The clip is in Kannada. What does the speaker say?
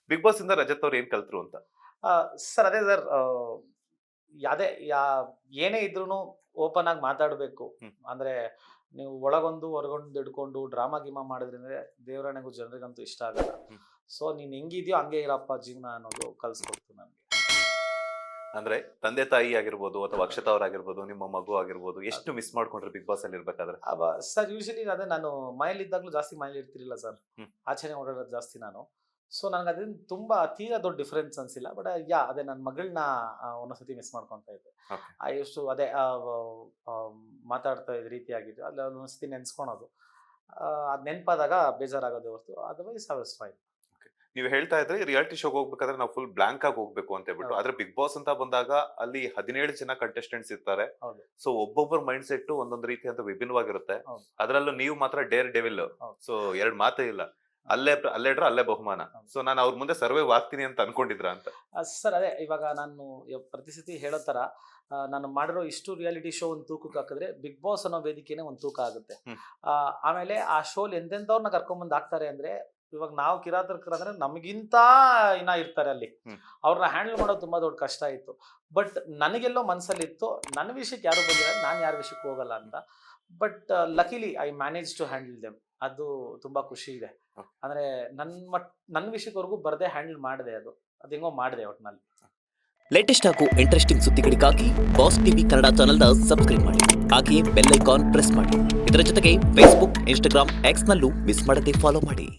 ಬಿಗ್ ಬಾಸ್ ಇಂದ ರಜತ್ ಅವ್ರು ಏನ್ ಕಲ್ತ್ರು ಅಂತ? ಸರ್ ಅದೇ ಸರ್ ಯಾವ್ದೇ ಏನೇ ಇದ್ರೂನು ಓಪನ್ ಆಗಿ ಮಾತಾಡ್ಬೇಕು. ಹ್ಮ್. ಅಂದ್ರೆ ನೀವು ಒಳಗೊಂದು ಹೊರಗೊಂದು ಇಡ್ಕೊಂಡು ಡ್ರಾಮಾ ಗಿಮಾ ಮಾಡಿದ್ರಿಂದ ದೇವರಾಣೆಗೂ ಜನರಿಗಂತೂ ಇಷ್ಟ ಆಗಲ್ಲ. ಹ್ಮ್. ಸೊ ನೀನ್ ಹೆಂಗಿದ್ಯೋ ಹಂಗೆ ಇರಪ್ಪ ಜೀವನ ಅನ್ನೋದು ಕಲ್ಸ್ಕೊಡ್ತು ನನ್ಗೆ. ಅಂದ್ರೆ ತಂದೆ ತಾಯಿ ಆಗಿರ್ಬೋದು ಅಥವಾ ಅಕ್ಷತಾ ಅವ್ರಾಗಿರ್ಬೋದು, ನಿಮ್ಮ ಮಗು ಆಗಿರ್ಬೋದು, ಎಷ್ಟು ಮಿಸ್ ಮಾಡ್ಕೊಂಡ್ರಿ ಬಿಗ್ ಬಾಸ್ ಅಲ್ಲಿ ಇರ್ಬೇಕಾದ್ರೆ? ಸರ್ ಯೂಶಲಿ ಅದೇ ನಾನು ಮನೇಲಿದ್ದಾಗ್ಲೂ ಜಾಸ್ತಿ ಮನೇಲಿ ಇರ್ತಿರ್ಲಿಲ್ಲ ಸರ್. ಹ್ಮ್. ಆಚೆನೆ ಓಡಾಡೋದು ಜಾಸ್ತಿ ನಾನು. ಸೊ ನನಗೆ ಅದರಿಂದ ತುಂಬಾ ತೀರಾ ದೊಡ್ಡ ಡಿಫ್ರೆನ್ಸ್ ಅನ್ಸಿಲ್ಲ. ಬಟ್ ಅದೇ ನನ್ನ ಮಗಳನ್ನ ಒಂದೊಂದ್ಸತಿ ಮಿಸ್ ಮಾಡ್ಕೊಂತ ಇದ್ದೆ. Okay. ಎಷ್ಟು ಅದೇ ಮಾತಾಡ್ತಾ ಇದ್ದ ರೀತಿ ಆಗಿದ್ದು ಅಲ್ಲಿ ಒಂದೊಂದ್ಸತಿ ನೆನ್ಸ್ಕೊಳೋದು. ಅದ್ ನೆನಪಾದಾಗ ಬೇಜಾರಾಗೋದೇ ಹೊರತು ಅದರ್ವೈಸ್ ಐ ವಾಸ್ ಫೈನ್. ನೀವು ಹೇಳ್ತಾ ಇದ್ರಿ ರಿಯಾಲಿಟಿ ಶೋಗೆ ಹೋಗ್ಬೇಕಾದ್ರೆ ನಾವು ಫುಲ್ ಬ್ಲಾಂಕ್ ಆಗಿ ಹೋಗ್ಬೇಕು ಅಂತ ಹೇಳ್ಬಿಟ್ಟು. ಹೌದು. ಆದ್ರೆ ಬಿಗ್ ಬಾಸ್ ಅಂತ ಬಂದಾಗ ಅಲ್ಲಿ 17 ಜನ ಕಂಟೆಸ್ಟೆಂಟ್ಸ್ ಇರ್ತಾರೆ. ಹೌದು. ಸೊ ಒಬ್ಬೊಬ್ಬರ ಮೈಂಡ್ ಸೆಟ್ ಒಂದೊಂದು ರೀತಿ ಅಂತ ವಿಭಿನ್ನವಾಗಿರುತ್ತೆ. ಹೌದು. ಅದರಲ್ಲೂ ನೀವು ಮಾತ್ರ ಡೇರ್ ಡೆವಿಲ್. ಹೌದು. ಸೊ ಎರಡ್ ಮಾತೇ ಇಲ್ಲ. ಅಲ್ಲೇಡ್ರ ಅಲ್ಲೇ ಬಹುಮಾನ. ಹೌದು. ಸೊ ನಾನು ಅವ್ರ ಮುಂದೆ ಸರ್ವೈವ್ ಆಗ್ತೀನಿ ಅಂತ ಅನ್ಕೊಂಡಿದ್ರ ಅಂತ? ಸರ್ ಅದೇ ಇವಾಗ ನಾನು ಪ್ರತಿ ಸತಿ ಹೇಳೋ ತರ ನಾನು ಮಾಡಿರೋ ಇಷ್ಟು ರಿಯಾಲಿಟಿ ಶೋ ಒಂದು ತೂಕಕ್ಕೆ ಹಾಕಿದ್ರೆ ಬಿಗ್ ಬಾಸ್ ಅನ್ನೋ ವೇದಿಕೆನೆ ಒಂದು ತೂಕ ಆಗುತ್ತೆ. ಹ್ಮ್. ಆಮೇಲೆ ಆ ಶೋಲ್ ಎಂತೆಂಥವ್ರನ್ನ ಕರ್ಕೊಂಬಂದ್ ಹಾಕ್ತಾರೆ ಅಂದ್ರೆ ಇವಾಗ ನಾವು ಕಿರಾತಕರಂದ್ರೆ ನಮಗಿಂತ ಇನ್ನ ಇರ್ತಾರೆ ಅಲ್ಲಿ. ಹ್ಮ್. ಅವ್ರನ್ನ ಹ್ಯಾಂಡಲ್ ಮಾಡೋದು ತುಂಬಾ ದೊಡ್ಡ ಕಷ್ಟ ಇತ್ತು. ಬಟ್ ನನಗೆಲ್ಲೋ ಮನ್ಸಲ್ಲಿತ್ತು ನನ್ನ ವಿಷಯಕ್ಕೆ ಯಾರು ಬಂದಿಲ್ಲ, ನಾನು ಯಾರ ವಿಷಯಕ್ಕೆ ಹೋಗಲ್ಲ ಅಂತ. But luckily I manage to handle them. ಅದು ತುಂಬಾ ಖುಷಿ ಇದೆ. Okay. ಅಂದ್ರೆ ನನ್ನ ವಿಷಯವರೆಗೂ ಬರ್ದೇ ಹ್ಯಾಂಡಲ್ ಮಾಡಿದೆ. ಅದು ಹೆಂಗೋ ಮಾಡಿದೆ ಒಟ್ನಲ್ಲಿ. ಲೇಟೆಸ್ಟ್ ಹಾಗೂ ಇಂಟ್ರೆಸ್ಟಿಂಗ್ ಸುದ್ದಿಗಳಿಗಾಗಿ ಬಾಸ್ ಟಿವಿ ಕನ್ನಡ ಚಾನೆಲ್ನ ಸಬ್ಸ್ಕ್ರೈಬ್ ಮಾಡಿ. ಹಾಗೆಯೇ ಬೆಲ್ ಐಕಾನ್ ಪ್ರೆಸ್ ಮಾಡಿ. ಇದರ ಜೊತೆಗೆ ಫೇಸ್ಬುಕ್, ಇನ್ಸ್ಟಾಗ್ರಾಮ್, ಎಕ್ಸ್ ನಲ್ಲೂ ಮಿಸ್ ಮಾಡದೆ ಫಾಲೋ ಮಾಡಿ.